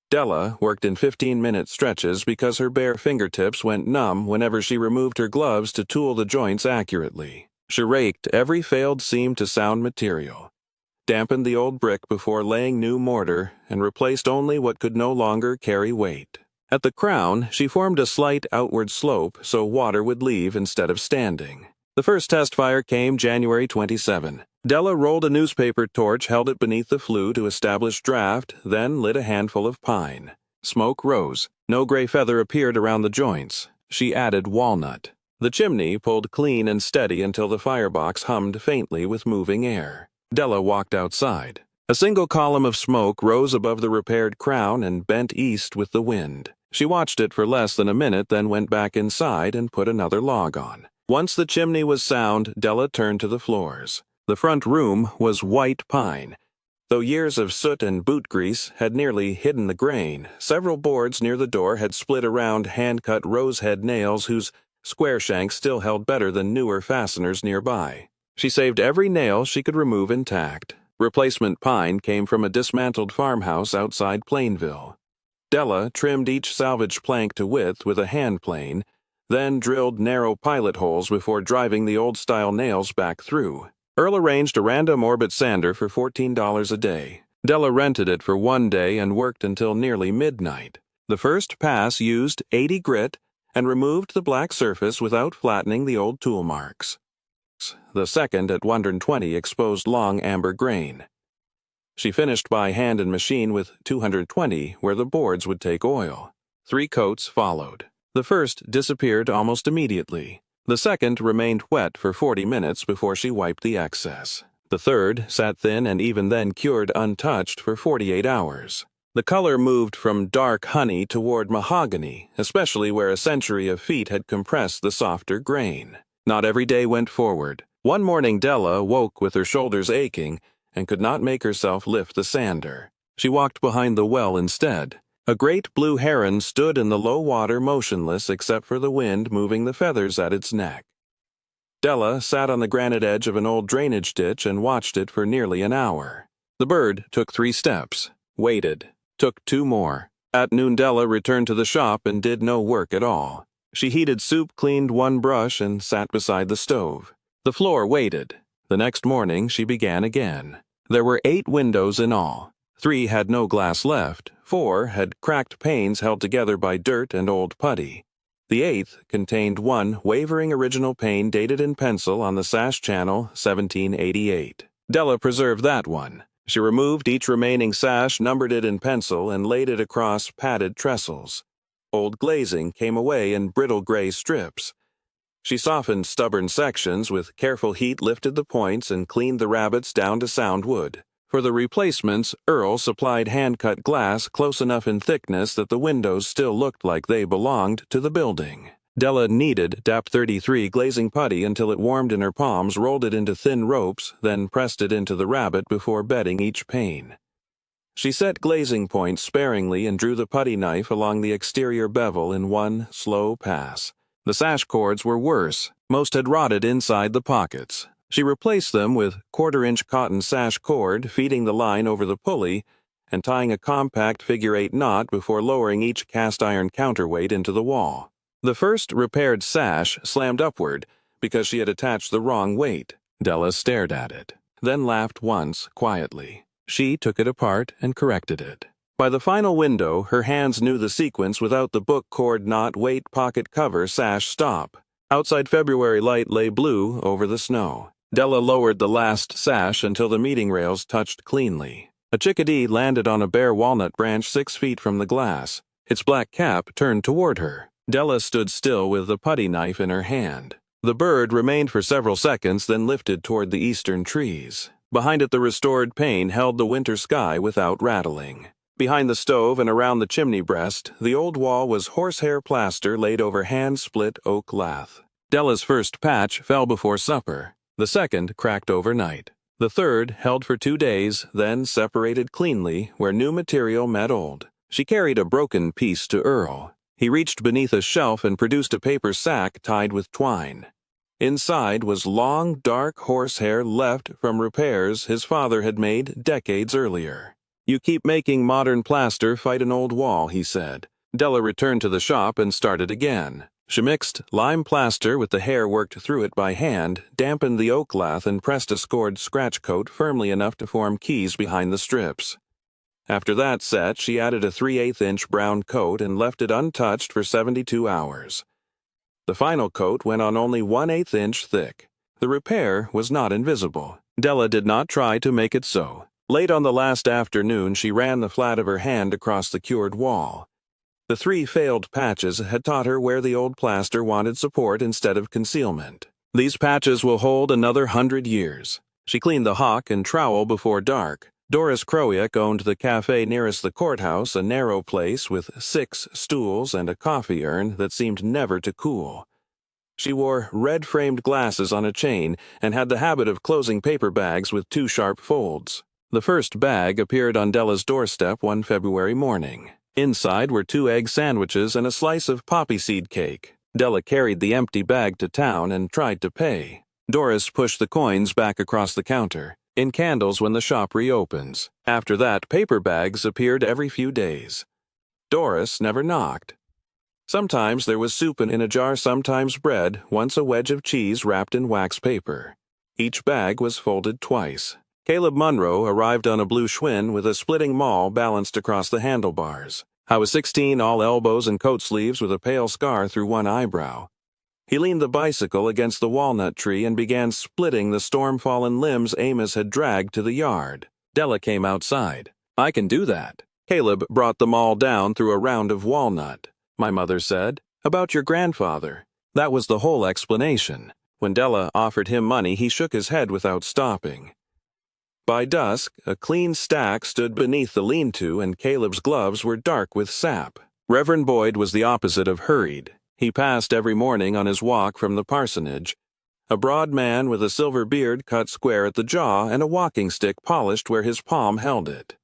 [SPEAKER 1] Della worked in 15-minute stretches because her bare fingertips went numb whenever she removed her gloves to tool the joints accurately. She raked every failed seam to sound material, dampened the old brick before laying new mortar, and replaced only what could no longer carry weight. At the crown, she formed a slight outward slope so water would leave instead of standing. The first test fire came January 27. Della rolled a newspaper torch, held it beneath the flue to establish draft, then lit a handful of pine. Smoke rose. No gray feather appeared around the joints. She added walnut. The chimney pulled clean and steady until the firebox hummed faintly with moving air. Della walked outside. A single column of smoke rose above the repaired crown and bent east with the wind. She watched it for less than a minute, then went back inside and put another log on. Once the chimney was sound, Della turned to the floors. The front room was white pine. Though years of soot and boot grease had nearly hidden the grain, several boards near the door had split around hand-cut rosehead nails whose square shanks still held better than newer fasteners nearby. She saved every nail she could remove intact. Replacement pine came from a dismantled farmhouse outside Plainville. Della trimmed each salvaged plank to width with a hand plane, then drilled narrow pilot holes before driving the old-style nails back through. Earl arranged a random orbit sander for $14 a day. Della rented it for 1 day and worked until nearly midnight. The first pass used 80 grit and removed the black surface without flattening the old tool marks. The second at 120 exposed long amber grain. She finished by hand and machine with 220 where the boards would take oil. 3 coats followed. The first disappeared almost immediately. The second remained wet for 40 minutes before she wiped the excess. The third sat thin and even then cured untouched for 48 hours. The color moved from dark honey toward mahogany, especially where a century of feet had compressed the softer grain. Not every day went forward. One morning Della woke with her shoulders aching and could not make herself lift the sander. She walked behind the well instead. A great blue heron stood in the low water motionless except for the wind moving the feathers at its neck. Della sat on the granite edge of an old drainage ditch and watched it for nearly an hour. The bird took 3 steps, waited, took 2 more. At noon, Della returned to the shop and did no work at all. She heated soup, cleaned 1 brush, and sat beside the stove. The floor waited. The next morning, she began again. There were 8 windows in all. 3 had no glass left, 4 had cracked panes held together by dirt and old putty. The 8th contained 1 wavering original pane dated in pencil on the sash channel 1788. Della preserved that one. She removed each remaining sash, numbered it in pencil, and laid it across padded trestles. Old glazing came away in brittle gray strips. She softened stubborn sections with careful heat, lifted the points, and cleaned the rabbets down to sound wood. For the replacements, Earl supplied hand-cut glass close enough in thickness that the windows still looked like they belonged to the building. Della kneaded DAP 33 glazing putty until it warmed in her palms, rolled it into thin ropes, then pressed it into the rabbet before bedding each pane. She set glazing points sparingly and drew the putty knife along the exterior bevel in one slow pass. The sash cords were worse. Most had rotted inside the pockets. She replaced them with 1/4-inch cotton sash cord, feeding the line over the pulley and tying a compact figure-8 knot before lowering each cast-iron counterweight into the wall. The first repaired sash slammed upward because she had attached the wrong weight. Della stared at it, then laughed once, quietly. She took it apart and corrected it. By the final window, her hands knew the sequence without the book cord knot weight pocket cover sash stop. Outside, February light lay blue over the snow. Della lowered the last sash until the meeting rails touched cleanly. A chickadee landed on a bare walnut branch 6 feet from the glass. Its black cap turned toward her. Della stood still with the putty knife in her hand. The bird remained for several seconds, then lifted toward the eastern trees. Behind it, the restored pane held the winter sky without rattling. Behind the stove and around the chimney breast, the old wall was horsehair plaster laid over hand-split oak lath. Della's first patch fell before supper. The second cracked overnight. The third held for 2 days, then separated cleanly where new material met old. She carried a broken piece to Earl. He reached beneath a shelf and produced a paper sack tied with twine. Inside was long, dark horsehair left from repairs his father had made decades earlier. "You keep making modern plaster fight an old wall," he said. Della returned to the shop and started again. She mixed lime plaster with the hair worked through it by hand, dampened the oak lath, and pressed a scored scratch coat firmly enough to form keys behind the strips. After that set, she added a 3/8-inch brown coat and left it untouched for 72 hours. The final coat went on only 1/8 inch thick. The repair was not invisible. Della did not try to make it so. Late on the last afternoon, she ran the flat of her hand across the cured wall. The 3 failed patches had taught her where the old plaster wanted support instead of concealment. "These patches will hold another 100 years. She cleaned the hock and trowel before dark. Doris Krowiak owned the cafe nearest the courthouse, a narrow place with 6 stools and a coffee urn that seemed never to cool. She wore red-framed glasses on a chain and had the habit of closing paper bags with 2 sharp folds. The first bag appeared on Della's doorstep one February morning. Inside were 2 egg sandwiches and a slice of poppy seed cake. Della carried the empty bag to town and tried to pay. Doris pushed the coins back across the counter. "In candles when the shop reopens." After that, paper bags appeared every few days. Doris never knocked. Sometimes there was soup in a jar, sometimes bread, once a wedge of cheese wrapped in wax paper. Each bag was folded twice. Caleb Munro arrived on a blue Schwinn with a splitting maul balanced across the handlebars. I was 16, all elbows and coat sleeves with a pale scar through one eyebrow. He leaned the bicycle against the walnut tree and began splitting the storm-fallen limbs Amos had dragged to the yard. Della came outside. "I can do that." Caleb brought them all down through a round of walnut. My mother said, "About your grandfather." That was the whole explanation. When Della offered him money, he shook his head without stopping. By dusk, a clean stack stood beneath the lean-to, and Caleb's gloves were dark with sap. Reverend Boyd was the opposite of hurried. He passed every morning on his walk from the parsonage, a broad man with a silver beard cut square at the jaw and a walking stick polished where his palm held it.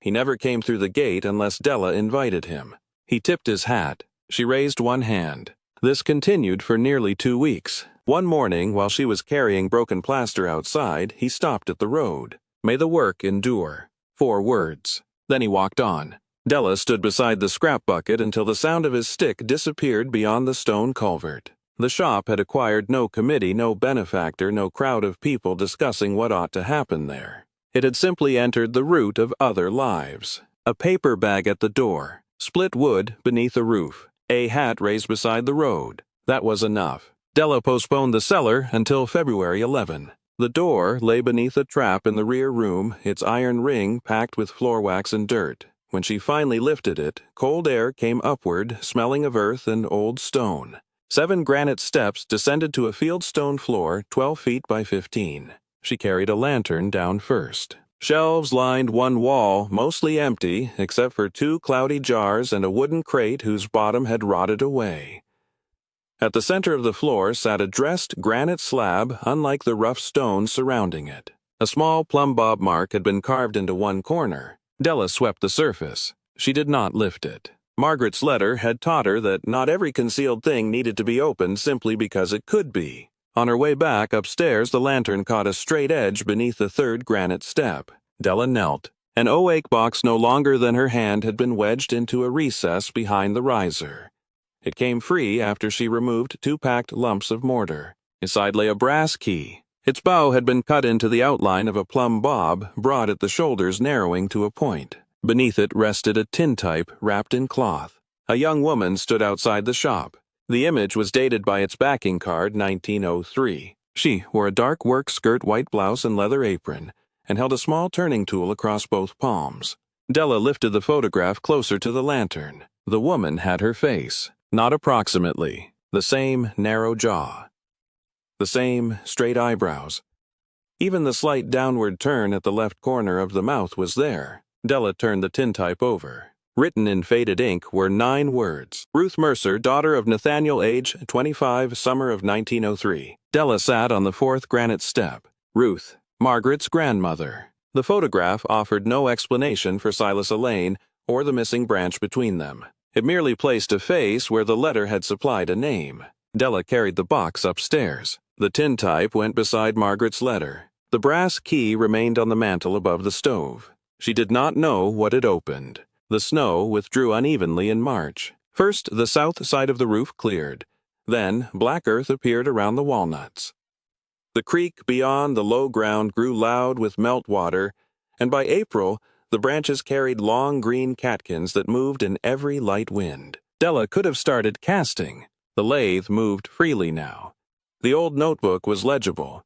[SPEAKER 1] He never came through the gate unless Della invited him. He tipped his hat. She raised one hand. This continued for nearly 2 weeks. One morning, while she was carrying broken plaster outside, he stopped at the road. "May the work endure." 4 words. Then he walked on. Della stood beside the scrap bucket until the sound of his stick disappeared beyond the stone culvert. The shop had acquired no committee, no benefactor, no crowd of people discussing what ought to happen there. It had simply entered the root of other lives. A paper bag at the door, split wood beneath a roof, a hat raised beside the road. That was enough. Della postponed the cellar until February 11. The door lay beneath a trap in the rear room, its iron ring packed with floor wax and dirt. When she finally lifted it, cold air came upward, smelling of earth and old stone. 7 granite steps descended to a fieldstone floor 12 feet by 15. She carried a lantern down first. Shelves lined one wall, mostly empty, except for 2 cloudy jars and a wooden crate whose bottom had rotted away. At the center of the floor sat a dressed granite slab, unlike the rough stones surrounding it. A small plumb bob mark had been carved into one corner. Della swept the surface. She did not lift it. Margaret's letter had taught her that not every concealed thing needed to be opened simply because it could be. On her way back upstairs, the lantern caught a straight edge beneath the 3rd granite step. Della knelt. An oak box no longer than her hand had been wedged into a recess behind the riser. It came free after she removed 2 packed lumps of mortar. Inside lay a brass key. Its bow had been cut into the outline of a plumb bob, broad at the shoulders, narrowing to a point. Beneath it rested a tintype wrapped in cloth. A young woman stood outside the shop. The image was dated by its backing card, 1903. She wore a dark work skirt, white blouse, and leather apron, and held a small turning tool across both palms. Della lifted the photograph closer to the lantern. The woman had her face, not approximately, the same narrow jaw, the same straight eyebrows. Even the slight downward turn at the left corner of the mouth was there. Della turned the tintype over. Written in faded ink were 9 words. Ruth Mercer, daughter of Nathaniel, age 25, summer of 1903. Della sat on the 4th granite step. Ruth, Margaret's grandmother. The photograph offered no explanation for Silas Elaine or the missing branch between them. It merely placed a face where the letter had supplied a name. Della carried the box upstairs. The tintype went beside Margaret's letter. The brass key remained on the mantel above the stove. She did not know what it opened. The snow withdrew unevenly in March. First, the south side of the roof cleared. Then, black earth appeared around the walnuts. The creek beyond the low ground grew loud with meltwater, and by April, the branches carried long green catkins that moved in every light wind. Della could have started casting. The lathe moved freely now. The old notebook was legible.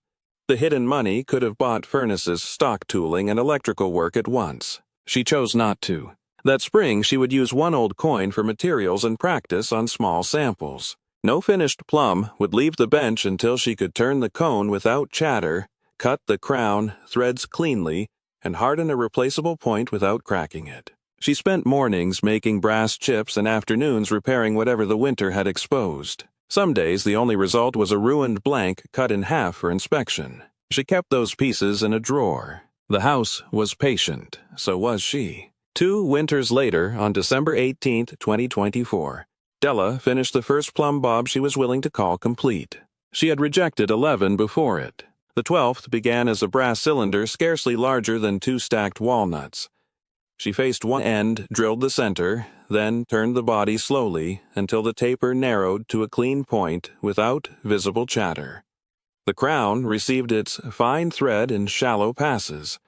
[SPEAKER 1] The hidden money could have bought furnaces, stock tooling, and electrical work at once. She chose not to. That spring, she would use 1 old coin for materials and practice on small samples. No finished plumb would leave the bench until she could turn the cone without chatter, cut the crown, threads cleanly, and harden a replaceable point without cracking it. She spent mornings making brass chips and afternoons repairing whatever the winter had exposed. Some days the only result was a ruined blank cut in half for inspection. She kept those pieces in a drawer. The house was patient, so was she. 2 winters later, on December 18, 2024, Della finished the first plumb bob she was willing to call complete. She had rejected 11 before it. The 12th began as a brass cylinder scarcely larger than 2 stacked walnuts. She faced one end, drilled the center, then turned the body slowly until the taper narrowed to a clean point without visible chatter. The crown received its fine thread in shallow passes.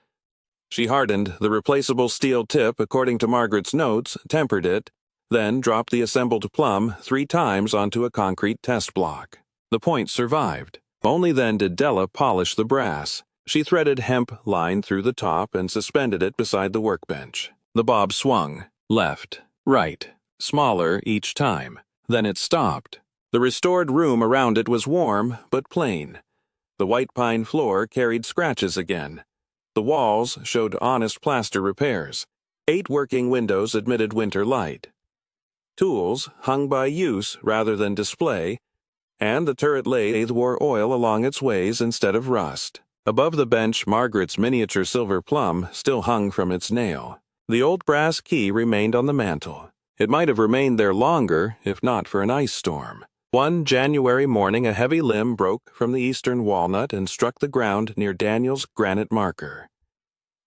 [SPEAKER 1] She hardened the replaceable steel tip according to Margaret's notes, tempered it, then dropped the assembled plumb 3 times onto a concrete test block. The point survived. Only then did Della polish the brass. She threaded hemp line through the top and suspended it beside the workbench. The bob swung, left, right, smaller each time. Then it stopped. The restored room around it was warm but plain. The white pine floor carried scratches again. The walls showed honest plaster repairs. 8 working windows admitted winter light. Tools hung by use rather than display, and the turret lathe wore oil along its ways instead of rust. Above the bench, Margaret's miniature silver plumb still hung from its nail. The old brass key remained on the mantel. It might have remained there longer if not for an ice storm. One January morning, a heavy limb broke from the eastern walnut and struck the ground near Daniel's granite marker.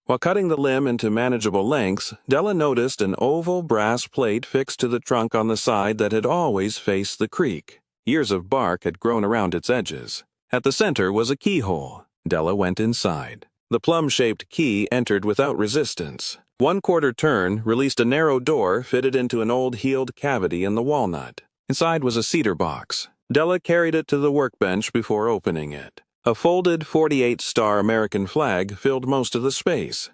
[SPEAKER 1] While cutting the limb into manageable lengths, Della noticed an oval brass plate fixed to the trunk on the side that had always faced the creek. Years of bark had grown around its edges. At the center was a keyhole. Della went inside. The plum-shaped key entered without resistance. 1/4 turn released a narrow door fitted into an old healed cavity in the walnut. Inside was a cedar box. Della carried it to the workbench before opening it. A folded 48-star American flag filled most of the space.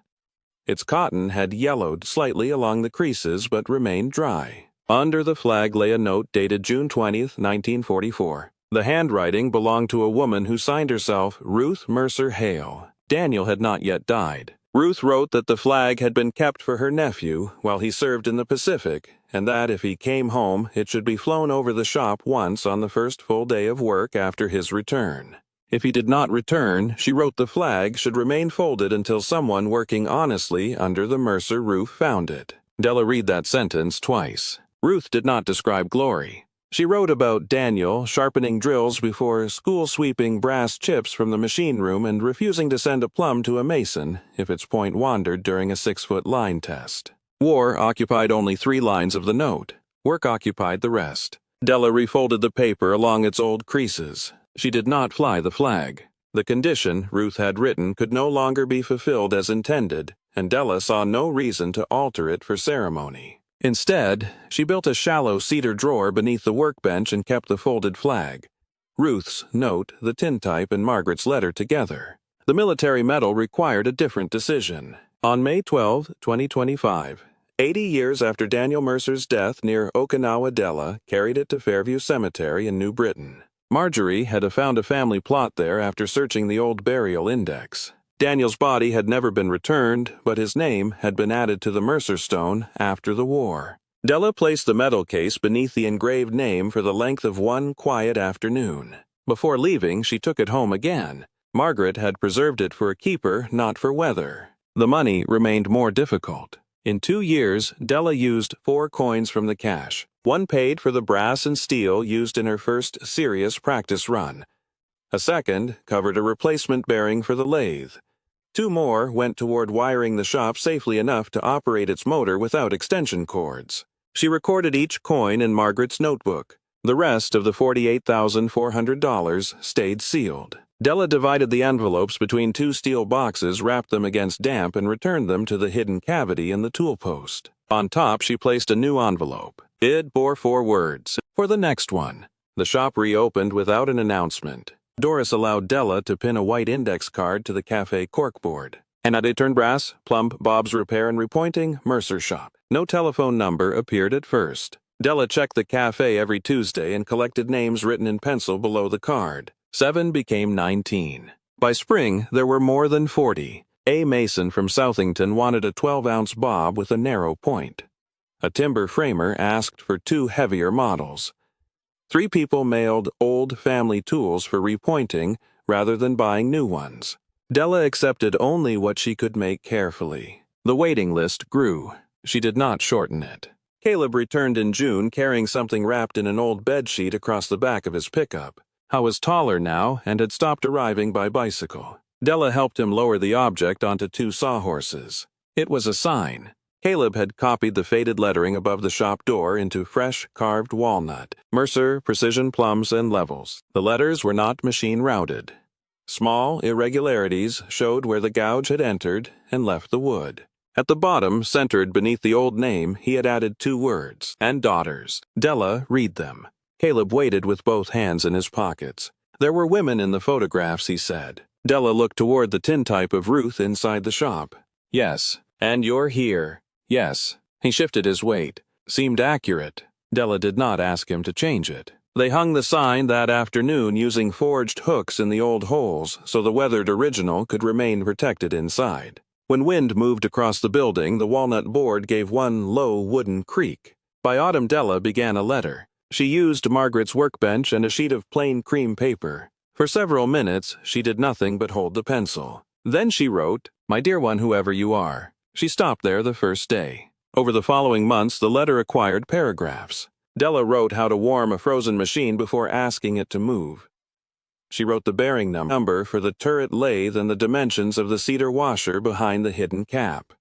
[SPEAKER 1] Its cotton had yellowed slightly along the creases but remained dry. Under the flag lay a note dated June 20, 1944. The handwriting belonged to a woman who signed herself Ruth Mercer Hale. Daniel had not yet died. Ruth wrote that the flag had been kept for her nephew while he served in the Pacific, and that if he came home, it should be flown over the shop once on the first full day of work after his return. If he did not return, she wrote the flag should remain folded until someone working honestly under the Mercer roof found it. Della read that sentence twice. Ruth did not describe glory. She wrote about Daniel sharpening drills before school, sweeping brass chips from the machine room and refusing to send a plumb to a mason if its point wandered during a 6-foot line test. War occupied only 3 lines of the note. Work occupied the rest. Della refolded the paper along its old creases. She did not fly the flag. The condition Ruth had written could no longer be fulfilled as intended, and Della saw no reason to alter it for ceremony. Instead, she built a shallow cedar drawer beneath the workbench and kept the folded flag, Ruth's note, the tintype, and Margaret's letter together. The military medal required a different decision. On May 12, 2025, 80 years after Daniel Mercer's death near Okinawa, Della carried it to Fairview Cemetery in New Britain. Marjorie had found a family plot there after searching the old burial index. Daniel's body had never been returned, but his name had been added to the Mercer stone after the war. Della placed the medal case beneath the engraved name for the length of one quiet afternoon. Before leaving, she took it home again. Margaret had preserved it for a keeper, not for weather. The money remained more difficult. In 2 years, Della used 4 coins from the cash. 1 paid for the brass and steel used in her first serious practice run. A second covered a replacement bearing for the lathe. 2 more went toward wiring the shop safely enough to operate its motor without extension cords. She recorded each coin in Margaret's notebook. The rest of the $48,400 stayed sealed. Della divided the envelopes between 2 steel boxes, wrapped them against damp, and returned them to the hidden cavity in the tool post. On top, she placed a new envelope. It bore 4 words. For the next one. The shop reopened without an announcement. Doris allowed Della to pin a white index card to the cafe corkboard. And at turned brass, Plumb, Bob's Repair and Repointing, Mercer Shop. No telephone number appeared at first. Della checked the cafe every Tuesday and collected names written in pencil below the card. 7 became 19. By spring, there were more than 40. A mason from Southington wanted a 12-ounce bob with a narrow point. A timber framer asked for 2 heavier models. 3 people mailed old family tools for repointing rather than buying new ones. Della accepted only what she could make carefully. The waiting list grew. She did not shorten it. Caleb returned in June carrying something wrapped in an old bedsheet across the back of his pickup. He was taller now and had stopped arriving by bicycle. Della helped him lower the object onto 2 sawhorses. It was a sign. Caleb had copied the faded lettering above the shop door into fresh carved walnut. Mercer, precision plumbs, and levels. The letters were not machine routed. Small irregularities showed where the gouge had entered and left the wood. At the bottom, centered beneath the old name, he had added 2 words, and daughters. Della, read them. Caleb waited with both hands in his pockets. There were women in the photographs, he said. Della looked toward the tintype of Ruth inside the shop. Yes, and you're here. Yes. He shifted his weight. Seemed accurate. Della did not ask him to change it. They hung the sign that afternoon using forged hooks in the old holes so the weathered original could remain protected inside. When wind moved across the building, the walnut board gave one low wooden creak. By autumn, Della began a letter. She used Margaret's workbench and a sheet of plain cream paper. For several minutes, she did nothing but hold the pencil. Then she wrote, "My dear one, whoever you are." She stopped there the first day. Over the following months, the letter acquired paragraphs. Della wrote how to warm a frozen machine before asking it to move. She wrote the bearing number for the turret lathe and the dimensions of the cedar washer behind the hidden cap.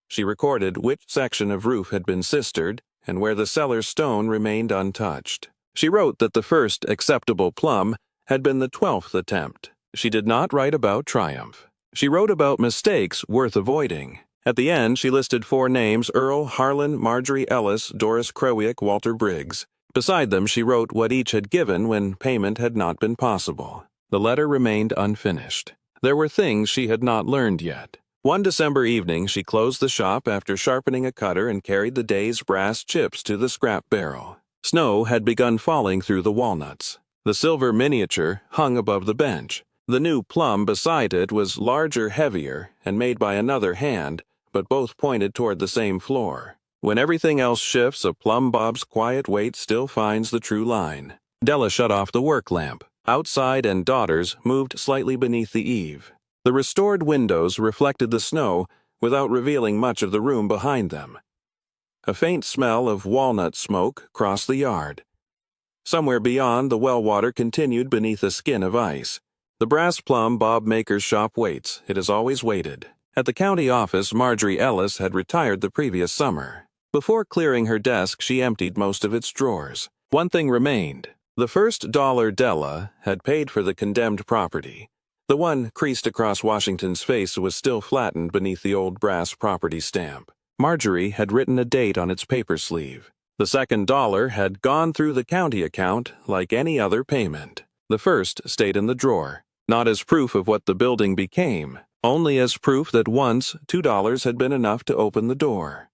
[SPEAKER 1] She recorded which section of roof had been sistered and where the cellar stone remained untouched. She wrote that the first acceptable plumb had been the 12th attempt. She did not write about triumph. She wrote about mistakes worth avoiding. At the end, she listed 4 names: Earl, Harlan, Marjorie Ellis, Doris Krewick, Walter Briggs. Beside them, she wrote what each had given when payment had not been possible. The letter remained unfinished. There were things she had not learned yet. One December evening, she closed the shop after sharpening a cutter and carried the day's brass chips to the scrap barrel. Snow had begun falling through the walnuts. The silver miniature hung above the bench. The new plumb beside it was larger, heavier, and made by another hand, but both pointed toward the same floor. When everything else shifts, a plumb bob's quiet weight still finds the true line. Della shut off the work lamp. Outside and daughters moved slightly beneath the eave. The restored windows reflected the snow without revealing much of the room behind them. A faint smell of walnut smoke crossed the yard. Somewhere beyond, the well water continued beneath a skin of ice. The brass plumb bob maker's shop waits. It has always waited. At the county office, Marjorie Ellis had retired the previous summer. Before clearing her desk, she emptied most of its drawers. One thing remained. The first dollar Della had paid for the condemned property. The one creased across Washington's face was still flattened beneath the old brass property stamp. Marjorie had written a date on its paper sleeve. The second dollar had gone through the county account like any other payment. The first stayed in the drawer, not as proof of what the building became, only as proof that once $2 had been enough to open the door.